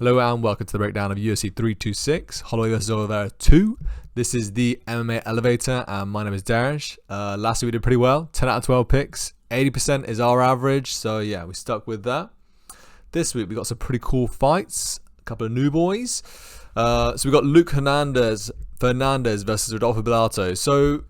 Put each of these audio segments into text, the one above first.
Hello and welcome to the breakdown of UFC 326, Holloway vs Oliveira 2. This is the MMA Elevator and my name is Darish. Last week we did pretty well, 10 out of 12 picks, 80% is our average, so yeah, we stuck with that. This week we got some pretty cool fights, a couple of new boys. So we got Luke Fernandez versus Rodolfo Bellato. So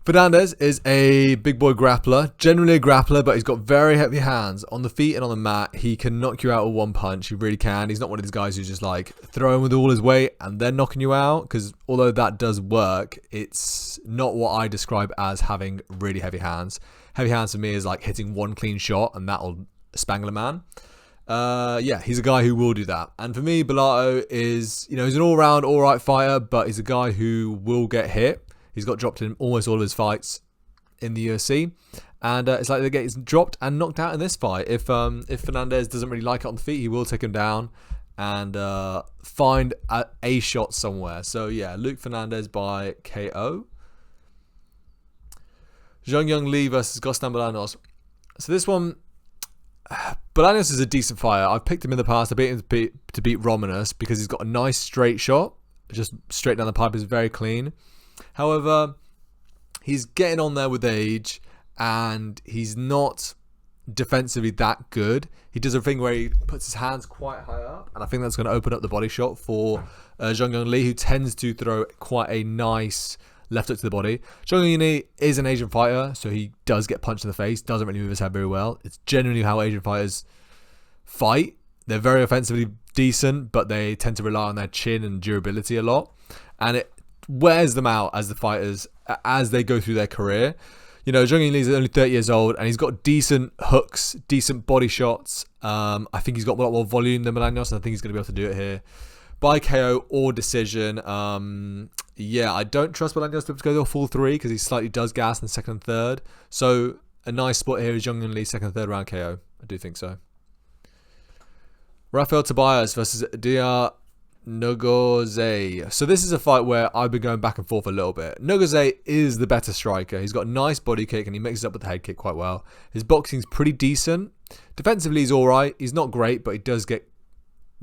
Fernandez is a big boy grappler, generally a grappler, but he's got very heavy hands on the feet and on the mat. He can knock you out with one punch. He really can. He's not one of these guys who's just like throwing with all his weight and then knocking you out, because although that does work, it's not what I describe as having really heavy hands. Heavy hands for me is like hitting one clean shot and that'll spangle a man. Yeah, he's a guy who will do that. And for me, Bellato is, he's an all-round, all-right fighter, but he's a guy who will get hit. He's got dropped in almost all of his fights in the UFC. And it's like they get dropped and knocked out in this fight. If Fernandez doesn't really like it on the feet, he will take him down and find a shot somewhere. So yeah, Luke Fernandez by KO. Zhang Young Lee versus Gostan Bolaños. So this one, Bolaños is a decent fighter. I've picked him in the past. I beat him to beat Romanus because he's got a nice straight shot. Just straight down the pipe is very clean. However, he's getting on there with age and he's not defensively that good. He does a thing where he puts his hands quite high up, and I think that's going to open up the body shot for Zhang Young Lee, who tends to throw quite a nice left hook to the body. Zhang Young Lee is an Asian fighter, so he does get punched in the face, doesn't really move his head very well. It's generally how Asian fighters fight. They're very offensively decent, but they tend to rely on their chin and durability a lot, and it wears them out as the fighters as they go through their career. Zhang Young Lee is only 30 years old and he's got decent hooks, decent body shots. I think he's got a lot more volume than Bolaños, and I think he's going to be able to do it here by KO or decision. Yeah, I don't trust Bolaños to go to a full three because he slightly does gas in the second and third. So a nice spot here is Zhang Young Lee, second and third round KO. I do think so. Rafael Tobias versus Dia Ngozi. So this is a fight where I've been going back and forth a little bit. Ngozi is the better striker. He's got a nice body kick and he mixes up with the head kick quite well. His boxing's pretty decent. Defensively, he's all right. He's not great, but he does get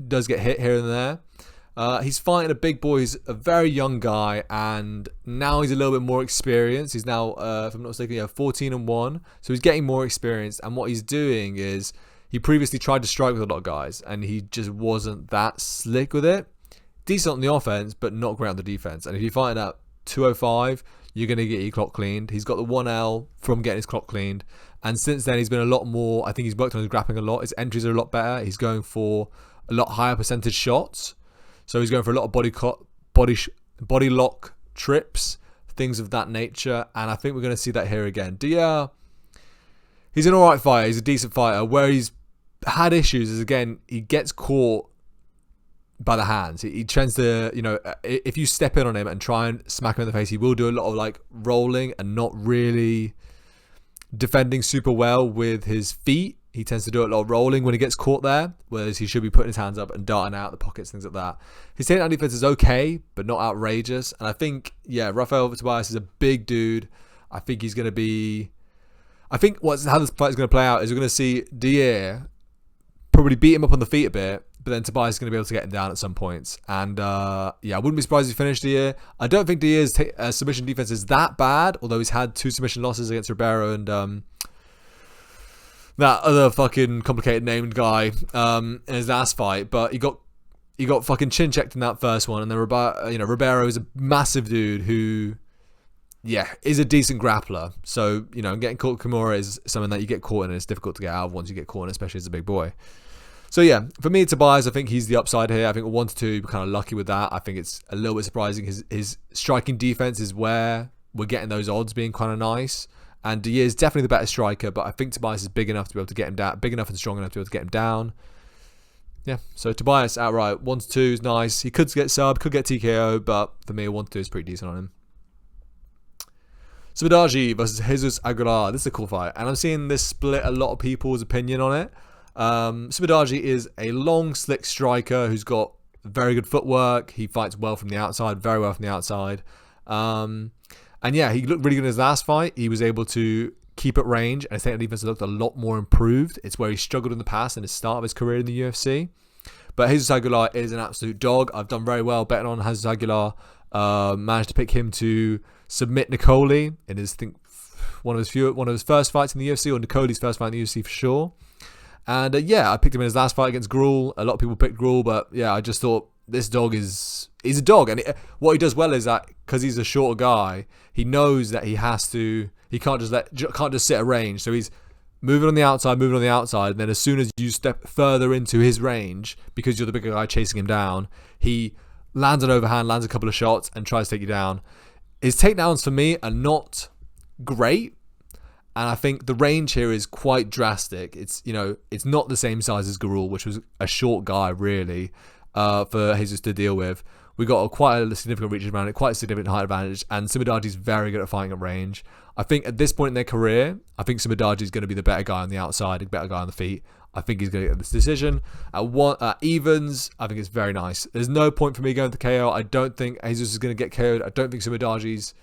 hit here and there. He's fighting a big boy. He's a very young guy, and now he's a little bit more experienced. He's now, if I'm not mistaken, 14-1. So he's getting more experience, and what he's doing is he previously tried to strike with a lot of guys, and he just wasn't that slick with it. Decent on the offense, but not great on the defense. And if you fight at 205, you're going to get your clock cleaned. He's got the 1L from getting his clock cleaned. And since then, he's been a lot more. I think he's worked on his grappling a lot. His entries are a lot better. He's going for a lot higher percentage shots. So he's going for a lot of body lock trips, things of that nature. And I think we're going to see that here again. Dia, he's an alright fighter. He's a decent fighter. Where he's had issues is, again, he gets caught by the hands. He tends to, if you step in on him and try and smack him in the face, he will do a lot of like rolling and not really defending super well with his feet. He tends to do a lot of rolling when he gets caught there, whereas he should be putting his hands up and darting out the pockets, things like that. His takedown defense is okay, but not outrageous. And I think, yeah, Rafael Tobias is a big dude. I think he's going to be... I think how this fight is going to play out is we're going to see Dia probably beat him up on the feet a bit, but then Tobias is going to be able to get him down at some points. And yeah, I wouldn't be surprised if he finished Dia. I don't think Dia's submission defense is that bad, although he's had 2 submission losses against Ribeiro and that other fucking complicated named guy in his last fight. But he got fucking chin checked in that first one, and then Ribeiro is a massive dude who, yeah, is a decent grappler. So, getting caught Kimura is something that you get caught in, and it's difficult to get out of once you get caught in, especially as a big boy. So yeah, for me, Tobias, I think he's the upside here. I think 1-2, we're kind of lucky with that. I think it's a little bit surprising. His striking defense is where we're getting those odds being kind of nice. And Dia is definitely the better striker, but I think Tobias is big enough to be able to get him down, big enough and strong enough to be able to get him down. Yeah, so Tobias outright 1-2 is nice. He could get sub, could get TKO, but for me, 1-2 is pretty decent on him. Subadaji versus Jesus Aguilar. This is a cool fight, and I'm seeing this split a lot of people's opinion on it. Subadaji is a long, slick striker who's got very good footwork. He fights well from the outside, very well from the outside. And yeah, he looked really good in his last fight. He was able to keep at range, and his takedown defense looked a lot more improved. It's where he struggled in the past in the start of his career in the UFC. But Jesus Aguilar is an absolute dog. I've done very well betting on Jesus Aguilar. Managed to pick him to submit Nicoli in his, one of his first fights in the UFC, or Nicoli's first fight in the UFC for sure. And I picked him in his last fight against Gruel. A lot of people picked Gruel, but yeah, I just thought this dog he's a dog. And what he does well is that because he's a shorter guy, he knows that he can't just sit at range. So he's moving on the outside, and then as soon as you step further into his range, because you're the bigger guy chasing him down, he lands an overhand, lands a couple of shots, and tries to take you down. His takedowns for me are not great, and I think the range here is quite drastic. It's not the same size as Gruel, which was a short guy really for Jesus to deal with. We got quite a significant reach advantage, quite a significant height advantage, and Simidaji's very good at fighting at range. I think at this point in their career, I think Simidaji's going to be the better guy on the outside, a better guy on the feet. I think he's going to get this decision. At evens, I think it's very nice. There's no point for me going to KO. I don't think Jesus is going to get KO'd. I don't think Simidaji's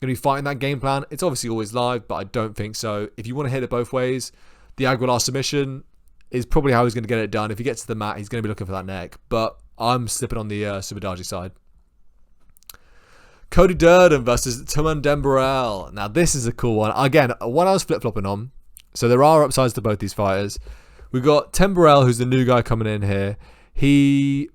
going to be fighting that game plan. It's obviously always live, but I don't think so. If you want to hit it both ways, the Aguilar submission is probably how he's going to get it done. If he gets to the mat, he's going to be looking for that neck. But I'm slipping on the Simidaji side. Cody Durden versus Tuman Dembarel. Now, this is a cool one. Again, one I was flip-flopping on. So there are upsides to both these fighters. We've got Dembarel, who's the new guy coming in here. He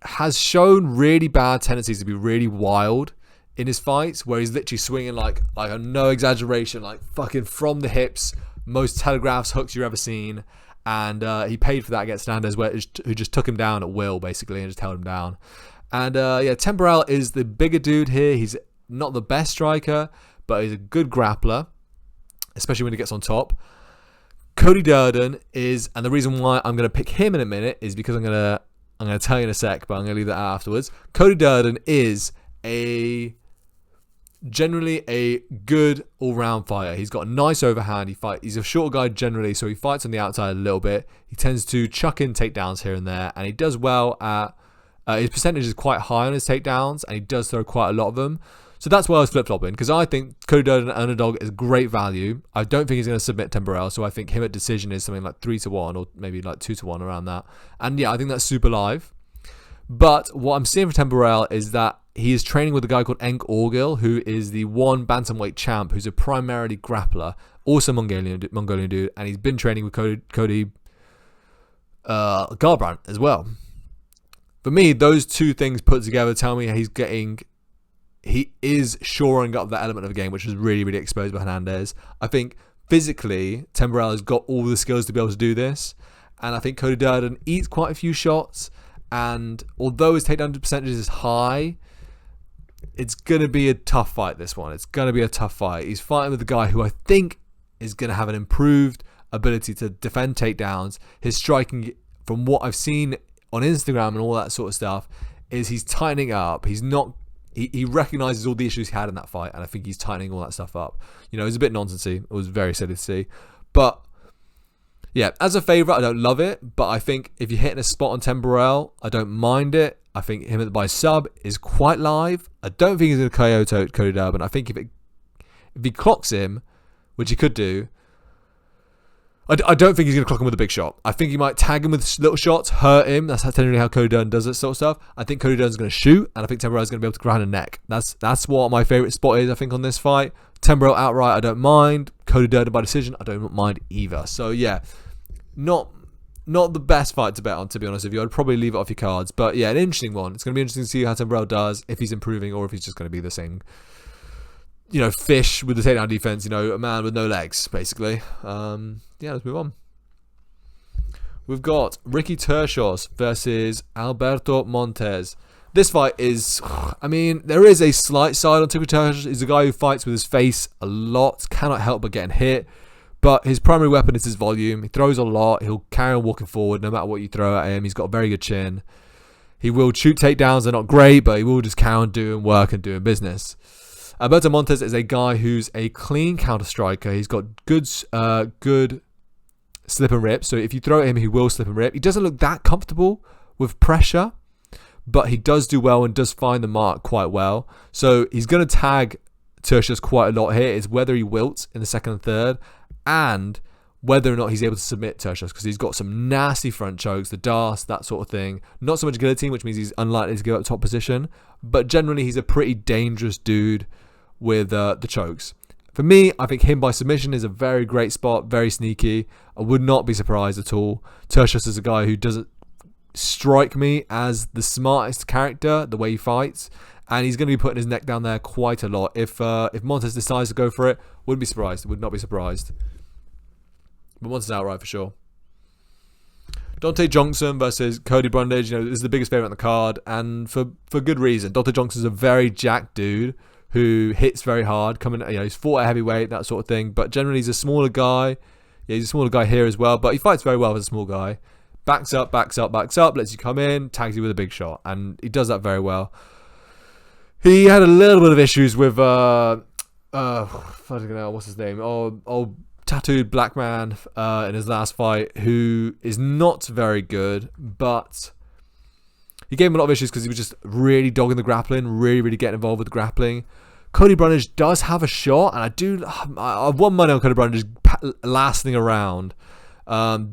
has shown really bad tendencies to be really wild in his fights, where he's literally swinging like a no exaggeration, like fucking from the hips, most telegraphs hooks you've ever seen. And he paid for that against Hernandez, who just took him down at will, basically, and just held him down. And Dembarel is the bigger dude here. He's not the best striker, but he's a good grappler, especially when he gets on top. Cody Durden is, and the reason why I'm going to pick him in a minute is because I'm going to tell you in a sec, but I'm going to leave that out afterwards. Cody Durden is generally a good all-round fighter. He's got a nice overhand. He's a short guy generally, so he fights on the outside a little bit. He tends to chuck in takedowns here and there, and he does well at his percentage is quite high on his takedowns, and he does throw quite a lot of them. So that's why I was flip-flopping, because I think Cody Durden at underdog is great value. I don't think he's going to submit Dembarel, so I think him at decision is something like 3-1 or maybe like 2-1 around that. And yeah, I think that's super live. But what I'm seeing for Dembarel is that he is training with a guy called Enk Orgil, who is the one bantamweight champ, who's a primarily grappler, also Mongolian dude, and he's been training with Cody Garbrandt as well. For me, those two things put together tell me he is shoring up that element of the game, which was really, really exposed by Hernandez. I think physically, Dembarel has got all the skills to be able to do this, and I think Cody Durden eats quite a few shots, and although his takedown percentage is high, it's going to be a tough fight, this one. It's going to be a tough fight. He's fighting with a guy who I think is going to have an improved ability to defend takedowns. His striking, from what I've seen on Instagram and all that sort of stuff, is he's tightening up. He recognises all the issues he had in that fight, and I think he's tightening all that stuff up. It was a bit nonsensy. It was very silly to see. But yeah, as a favourite, I don't love it, but I think if you're hitting a spot on Dembarel, I don't mind it. I think him by sub is quite live. I don't think he's going to KO Cody Durden. I think if he clocks him, which he could do, I don't think he's going to clock him with a big shot. I think he might tag him with little shots, hurt him. That's generally how Cody Durden does that sort of stuff. I think Cody Durden's going to shoot, and I think Dembarel's going to be able to ground a neck. That's what my favourite spot is, I think, on this fight. Dembarel outright, I don't mind. Cody Durden by decision, I don't mind either. So yeah, not the best fight to bet on, to be honest with you. I'd probably leave it off your cards. But yeah, an interesting one. It's going to be interesting to see how Dembarel does, if he's improving or if he's just going to be the same, fish with the takedown defense, a man with no legs, basically. Let's move on. We've got Ricky Tercios versus Alberto Montes. This fight is, there is a slight side on Ricky Tercios. He's a guy who fights with his face a lot, cannot help but getting hit. But his primary weapon is his volume. He throws a lot. He'll carry on walking forward no matter what you throw at him. He's got a very good chin. He will shoot takedowns. They're not great, but he will just carry on doing work and doing business. Alberto Montes is a guy who's a clean counter striker. He's got good slip and rip. So if you throw at him, he will slip and rip. He doesn't look that comfortable with pressure, but he does do well and does find the mark quite well. So he's going to tag Tercios quite a lot here. It's whether he wilts in the second and third, and whether or not he's able to submit Tertius, because he's got some nasty front chokes, the DAS, that sort of thing. Not so much guillotine, which means he's unlikely to give up top position, but generally he's a pretty dangerous dude with the chokes. For me, I think him by submission is a very great spot, very sneaky. I would not be surprised at all. Tertius is a guy who doesn't strike me as the smartest character, the way he fights, and he's going to be putting his neck down there quite a lot. If Montes decides to go for it, wouldn't be surprised. Would not be surprised. But Montes outright for sure. Dante Johnson versus Cody Brundage. You know, this is the biggest favorite on the card, and for good reason. Dante Johnson's a very jacked dude who hits very hard. He's fought at heavyweight, that sort of thing. But generally, he's a smaller guy. Yeah, he's a smaller guy here as well, but he fights very well as a small guy. Backs up, lets you come in, tags you with a big shot, and he does that very well. He had a little bit of issues with what's his name? Old tattooed black man in his last fight, who is not very good, but he gave him a lot of issues because he was just really dogging the grappling, really getting involved with the grappling. Cody Brundage does have a shot, and I've won money on Cody Brundage lasting around.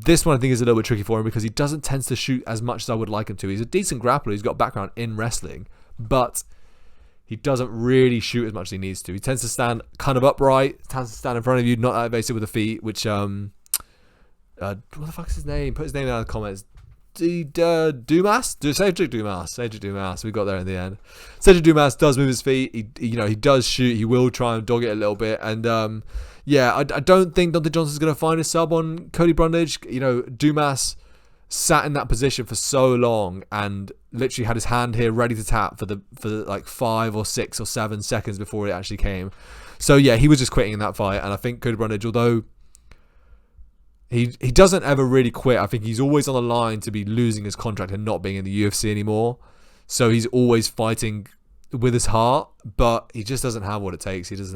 This one I think is a little bit tricky for him because he doesn't tend to shoot as much as I would like him to. He's a decent grappler. He's got a background in wrestling, but he doesn't really shoot as much as he needs to. He tends to stand kind of upright, tends to stand in front of you, not that evasive with the feet, which, what the fuck's his name? Put his name down in the comments. Dumas? Cedric Dumas. We got there in the end. Cedric Dumas does move his feet. He does shoot. He will try and dog it a little bit. And I don't think Dante Johnson's going to find a sub on Cody Brundage. Dumas sat in that position for so long and literally had his hand here ready to tap for like 5 or 6 or 7 seconds before it actually came. So yeah, he was just quitting in that fight. And I think Cody Brundage, although He doesn't ever really quit. I think he's always on the line to be losing his contract and not being in the UFC anymore. So he's always fighting with his heart, but he just doesn't have what it takes. He's,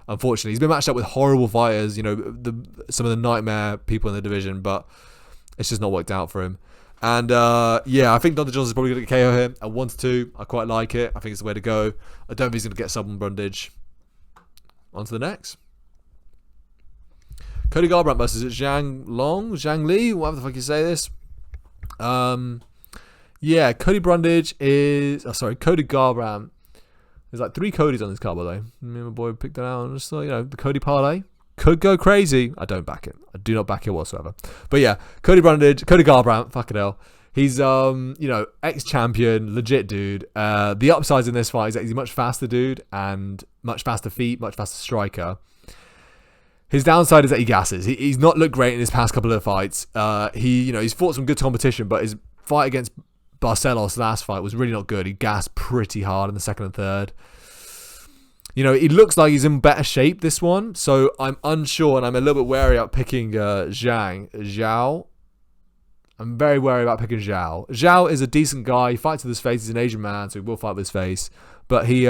unfortunately, he's been matched up with horrible fighters, some of the nightmare people in the division, but it's just not worked out for him. And I think Dante Johnson's probably going to KO him at 1-2. I quite like it. I think it's the way to go. I don't think he's going to get sub on Brundage. On to the next. Cody Garbrandt versus Zhang Li, whatever the fuck you say this. Cody Garbrandt. There's like 3 Codys on this card, by the way. Me and my boy picked that out and just thought, the Cody parlay could go crazy. I don't back it. I do not back it whatsoever. But yeah, Cody Garbrandt, fucking hell. He's, ex-champion, legit dude. The upsides in this fight is that he's a much faster dude and much faster feet, much faster striker. His downside is that he gasses. He's not looked great in his past couple of fights. He's fought some good competition, but his fight against Barcelos last fight was really not good. He gassed pretty hard in the second and third. He looks like he's in better shape this one, so I'm unsure, and I'm a little bit wary about picking Zhao. I'm very wary about picking Zhao. Zhao is a decent guy. He fights with his face. He's an Asian man, so he will fight with his face. But he,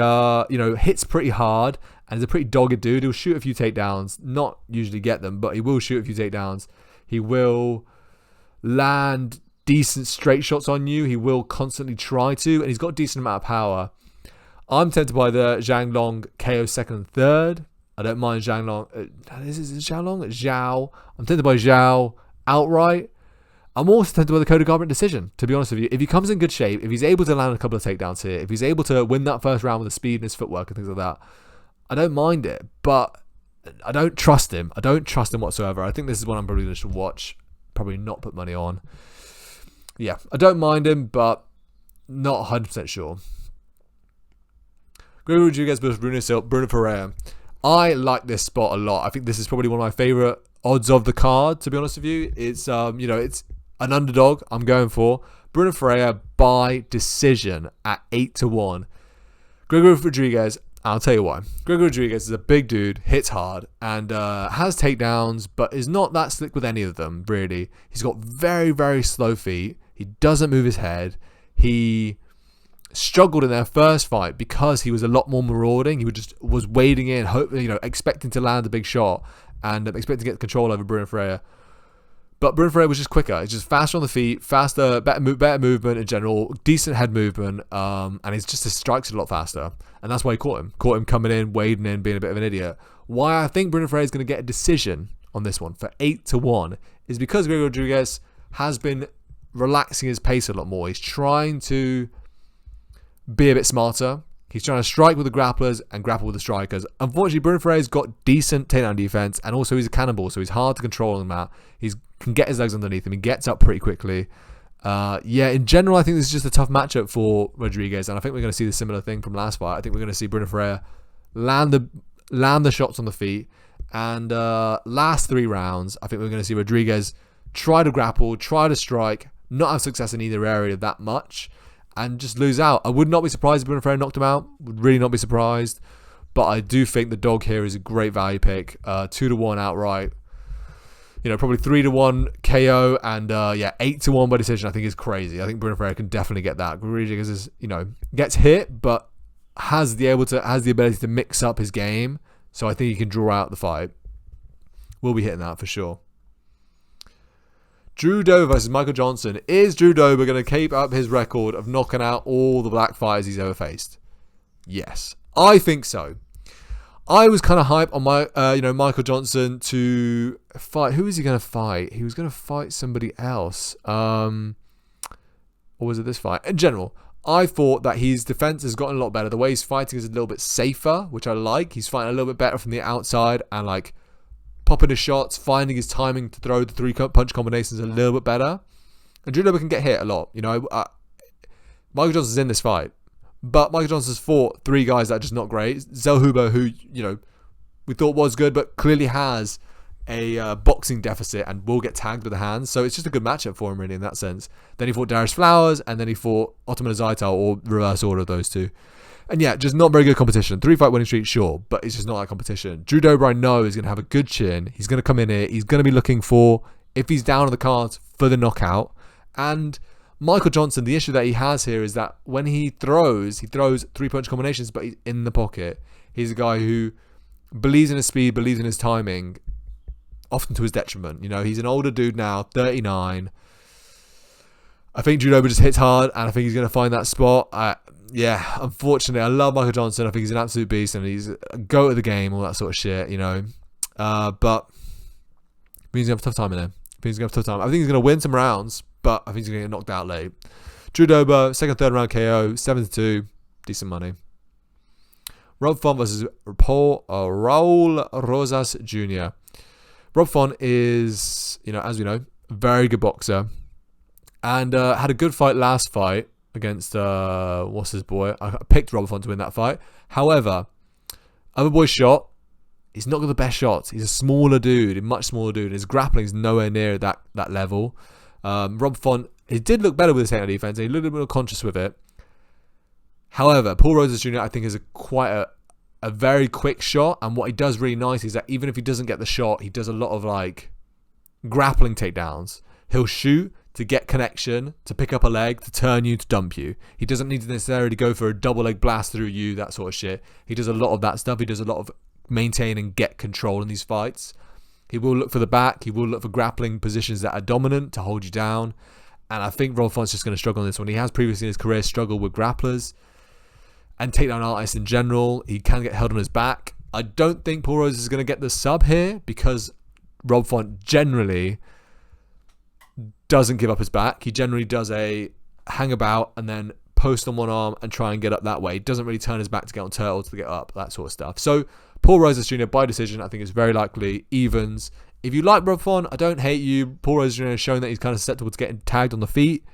hits pretty hard. And he's a pretty dogged dude. He'll shoot a few takedowns. Not usually get them, but he will shoot a few takedowns. He will land decent straight shots on you. He will constantly try to. And he's got a decent amount of power. I'm tempted by the Zhang Long KO second and third. I don't mind Zhang Long. Is it Zhang Long? Zhao. I'm tempted by Zhao outright. I'm also tempted by the Cody Garbrandt decision, to be honest with you. If he comes in good shape, if he's able to land a couple of takedowns here, if he's able to win that first round with the speed and his footwork and things like that, I don't mind it, but I don't trust him. I don't trust him whatsoever. I think this is one I'm probably going to watch, probably not put money on. Yeah, I don't mind him, but not 100% sure. Gregory Rodriguez versus Bruno Ferreira. I like this spot a lot. I think this is probably one of my favourite odds of the card, to be honest with you. It's, it's an underdog I'm going for. Bruno Ferreira by decision at 8-1. Gregory Rodriguez, I'll tell you why. Gregory Rodriguez is a big dude, hits hard, and has takedowns, but is not that slick with any of them, really. He's got very, very slow feet. He doesn't move his head. He struggled in their first fight because he was a lot more marauding. He was wading in, expecting to land a big shot and expecting to get control over Bruno Ferreira. But Bruno Ferreira was just quicker. He's just faster on the feet, faster, better movement in general, decent head movement, and his strikes a lot faster. And that's why he caught him. Caught him coming in, wading in, being a bit of an idiot. Why I think Bruno Ferreira is going to get a decision on this one for 8-1 is because Gregor Rodriguez has been relaxing his pace a lot more. He's trying to be a bit smarter. He's trying to strike with the grapplers and grapple with the strikers. Unfortunately, Bruno Ferreira's got decent takedown defense, and also he's a cannonball, so he's hard to control on the mat. He can get his legs underneath him. He gets up pretty quickly. In general, I think this is just a tough matchup for Rodriguez, and I think we're going to see the similar thing from last fight. I think we're going to see Bruno Ferreira land the shots on the feet, and last 3 rounds, I think we're going to see Rodriguez try to grapple, try to strike, not have success in either area that much, and just lose out. I would not be surprised if Bruno Ferreira knocked him out. Would really not be surprised. But I do think the dog here is a great value pick. 2-1 outright. Probably 3-1 KO, and 8-1 by decision. I think is crazy. I think Bruno Ferreira can definitely get that. Rodriguez is, gets hit, but has the ability to mix up his game. So I think he can draw out the fight. We'll be hitting that for sure. Drew Dober versus Michael Johnson. Is Drew Dober going to keep up his record of knocking out all the black fighters he's ever faced? Yes, I think so. I was kind of hyped on Michael Johnson to fight. Who is he going to fight? He was going to fight somebody else. Or was it this fight? In general, I thought that his defense has gotten a lot better. The way he's fighting is a little bit safer, which I like. He's fighting a little bit better from the outside and popping his shots, finding his timing to throw the 3-punch combinations a little bit better. And Drew Dober can get hit a lot. Michael Johnson's in this fight, but Michael Johnson's fought 3 guys that are just not great. Zellhuber, who we thought was good, but clearly has a boxing deficit and will get tagged with the hands. So it's just a good matchup for him, really, in that sense. Then he fought Darius Flowers, and then he fought Ottoman Zaital, or reverse order of those two. And just not very good competition. 3-fight winning streak, sure, but it's just not that competition. Drew Dober, I know, is going to have a good chin. He's going to come in here. He's going to be looking for, if he's down on the cards, for the knockout. And Michael Johnson, the issue that he has here is that when he throws 3-punch combinations, but he's in the pocket. He's a guy who believes in his speed, believes in his timing, often to his detriment. He's an older dude now, 39. I think Drew Dober just hits hard, and I think he's going to find that spot. Unfortunately, I love Michael Johnson. I think he's an absolute beast, and he's a go at the game, all that sort of shit, But he's going to have a tough time in there. I think he's going to win some rounds, but I think he's going to get knocked out late. Drew Dober, second, third round KO, 7-2, decent money. Rob Font versus Raul Rosas Jr. Rob Font is, as we know, a very good boxer, and had a good fight last fight against, what's his boy? I picked Rob Font to win that fight. However, other boy shot, he's not got the best shots. He's a smaller dude, a much smaller dude. His grappling is nowhere near that level. Rob Font, he did look better with his takedown defense, and he looked a little bit more conscious with it. However, Paul Rosas Jr., I think, is quite a very quick shot, and what he does really nice is that even if he doesn't get the shot, he does a lot of grappling takedowns. He'll shoot to get connection, to pick up a leg, to turn you, to dump you. He doesn't need to necessarily go for a double leg blast through you, that sort of shit. He does a lot of that stuff. He does a lot of maintain and get control in these fights. He will look for the back. He will look for grappling positions that are dominant to hold you down. And I think Rob Font's just going to struggle on this one. He has previously in his career struggled with grapplers and takedown artists in general. He can get held on his back. I don't think Paul Rosas is going to get the sub here because Rob Font generally doesn't give up his back. He generally does a hang about and then post on one arm and try and get up that way. He doesn't really turn his back to get on turtles to get up, that sort of stuff. So Paul Rosas Jr. by decision, I think is very likely evens. If you like Rob Font, I don't hate you. Paul Rosas Jr. has shown that he's kind of susceptible to getting tagged on the feet.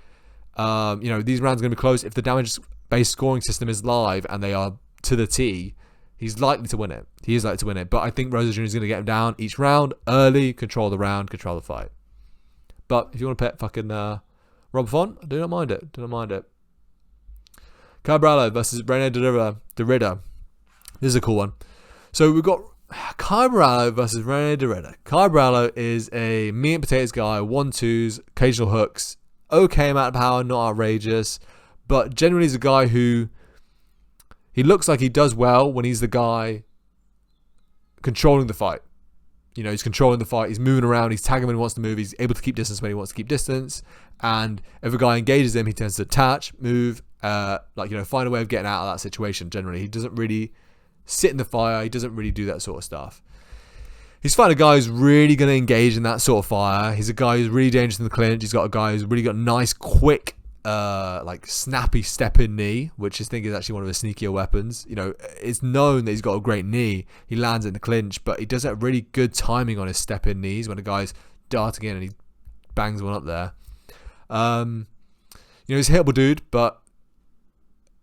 These rounds are going to be close. If the damage-based scoring system is live and they are to the T, he's likely to win it. He is likely to win it. But I think Rosas Jr. is going to get him down each round, early, control the round, control the fight. But if you want to pet fucking Rob Font, I do not mind it. Kai Brallo versus Rene Derrida. This is a cool one. So we've got Kai Brallo versus Rene Derrida. Kai Brallo is a meat and potatoes guy, 1-2s, occasional hooks, okay amount of power, not outrageous, but generally he's a guy who he looks like he does well when he's the guy controlling the fight. He's controlling the fight, he's moving around, he's tagging when he wants to move, he's able to keep distance when he wants to keep distance, and if a guy engages him, he tends to attach, move, find a way of getting out of that situation generally. He doesn't really sit in the fire, he doesn't really do that sort of stuff. He's fighting a guy who's really going to engage in that sort of fire. He's a guy who's really dangerous in the clinch. He's got a guy who's really got a nice, quick, like snappy step-in knee, which I think is actually one of his sneakier weapons. You know, it's known that he's got a great knee. He lands in the clinch, but he does have really good timing on his step-in knees when a guy's darting in and he bangs one up there. You know, he's a hittable dude, but,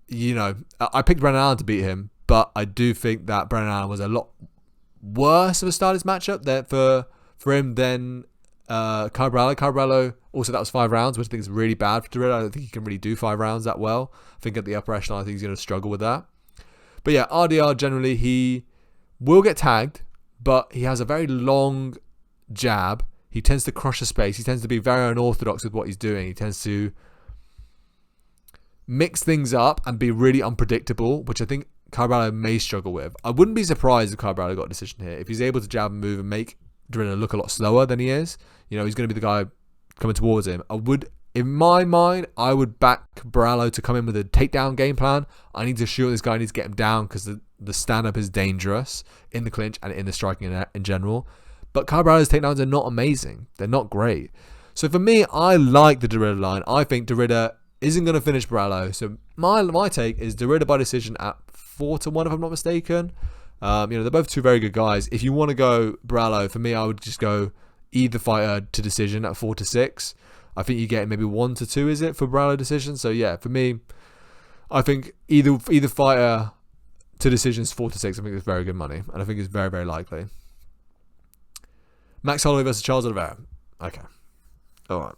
you know, I picked Brendan Allen to beat him, but I do think that Brendan Allen was a lot worse of a start this matchup there for him than Carbrello. Carbrello, also that was 5 rounds, which I think is really bad for Dorito. I don't think he can really do 5 rounds that well. I think at the upper echelon, I think he's going to struggle with that. But yeah, RDR generally, he will get tagged, but he has a very long jab. He tends to crush the space. He tends to be very unorthodox with what he's doing. He tends to mix things up and be really unpredictable, which I think Carbrello may struggle with. I wouldn't be surprised if Carbrello got a decision here. If he's able to jab and move and make Dorito look a lot slower than he is, you know, he's going to be the guy coming towards him. In my mind, I would back Barallo to come in with a takedown game plan. I need to shoot this guy. I need to get him down because the stand-up is dangerous in the clinch and in the striking in general. But Carbrello's takedowns are not amazing. They're not great. So for me, I like the Dorito line. I think Dorito isn't going to finish Barallo. So my take is Dorito by decision at 4-1, if I'm not mistaken. You know, they're both two very good guys. If you want to go Barallo, for me, I would just go either fighter to decision at 4-6. I think you get maybe 1-2, is it, for Barallo decision? So yeah, for me, I think either fighter to decision is 4-6. I think it's very good money, and I think it's very, very likely. Max Holloway versus Charles Oliveira. Okay, all right.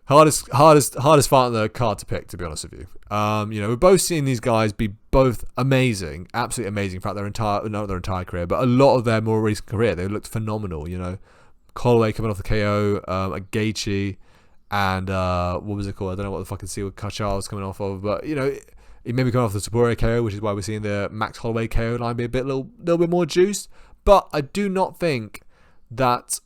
Hardest fight on the card to pick, to be honest with you. You know, we're both seeing these guys be both amazing, absolutely amazing throughout not their entire career, but a lot of their more recent career, they looked phenomenal. You know, Holloway coming off the KO, Gaethje, and what was it called? I don't know what the fucking seal Kachar was coming off of, but you know, he may be coming off the Sabore KO, which is why we're seeing the Max Holloway KO line be a little bit more juiced. But I don't think that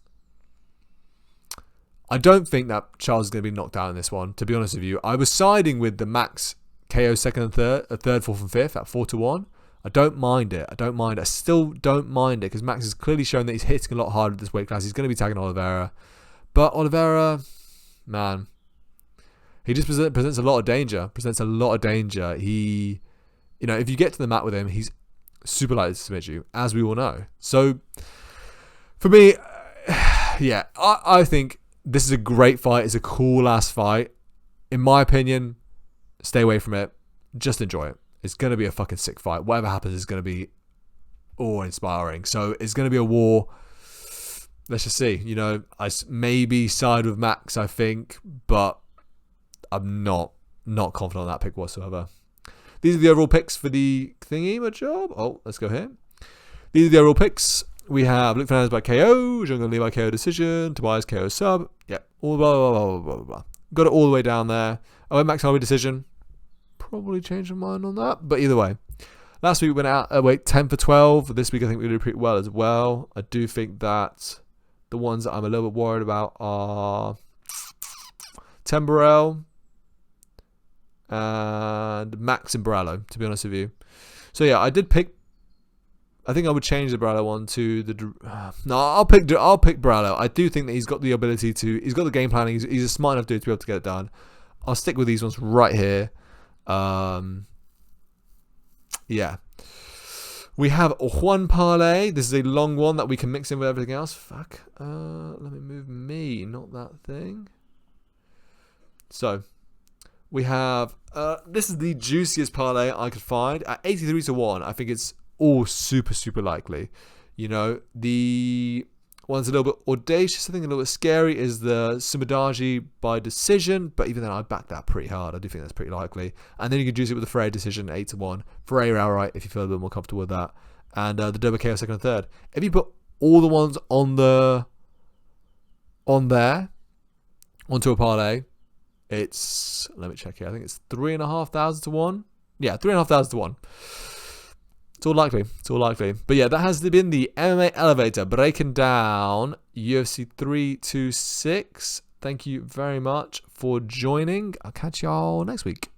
Charles is going to be knocked out in this one, to be honest with you. I was siding with the Max KO second and third, fourth and fifth at 4-1. I don't mind it. I still don't mind it because Max has clearly shown that he's hitting a lot harder at this weight class. He's going to be tagging Oliveira. But Oliveira, man, he just presents a lot of danger. He, you know, if you get to the mat with him, he's super likely to submit you, as we all know. So, for me, yeah, I think this is a great fight. It's a cool ass fight. In my opinion, stay away from it. Just enjoy it. It's going to be a fucking sick fight. Whatever happens is going to be awe-inspiring. So it's going to be a war. Let's just see. You know, I maybe side with Max, I think, but I'm not confident on that pick whatsoever. These are the overall picks for the thingy, my job. Oh, let's go here. These are the overall picks. We have Luke Fernandez by KO, Jungle Lee by KO decision, Tobias KO sub. Yeah, all blah, blah, blah, blah, blah, blah. Got it all the way down there. I went Max Holloway decision. Probably changed my mind on that, but either way. Last week we went out 10 for 12. This week I think we did pretty well as well. I do think that the ones that I'm a little bit worried about are Timberell and Max and Barallo, to be honest with you. So yeah, I did pick. I think I would change the Barallo one to the. No, I'll pick Barallo. I do think that he's got the ability to. He's got the game planning. He's a smart enough dude to be able to get it done. I'll stick with these ones right here. Yeah. We have a Juan parlay. This is a long one that we can mix in with everything else. Fuck. Let me move me, not that thing. So we have. This is the juiciest parlay I could find at 83-1. I think it's all super, super likely. You know, the one's a little bit audacious, I think a little bit scary, is the Sumadaji by decision, but even then I back that pretty hard. I do think that's pretty likely. And then you can juice it with the Ferreira decision, 8-1. Ferreira outright, if you feel a bit more comfortable with that. And the Dober KO second and third. If you put all the ones on there, onto a parlay, it's, let me check here, I think it's 3,500 to 1. Yeah, 3,500 to 1. It's all likely. But yeah, that has been the MMA Elevator breaking down UFC 326. Thank you very much for joining. I'll catch y'all next week.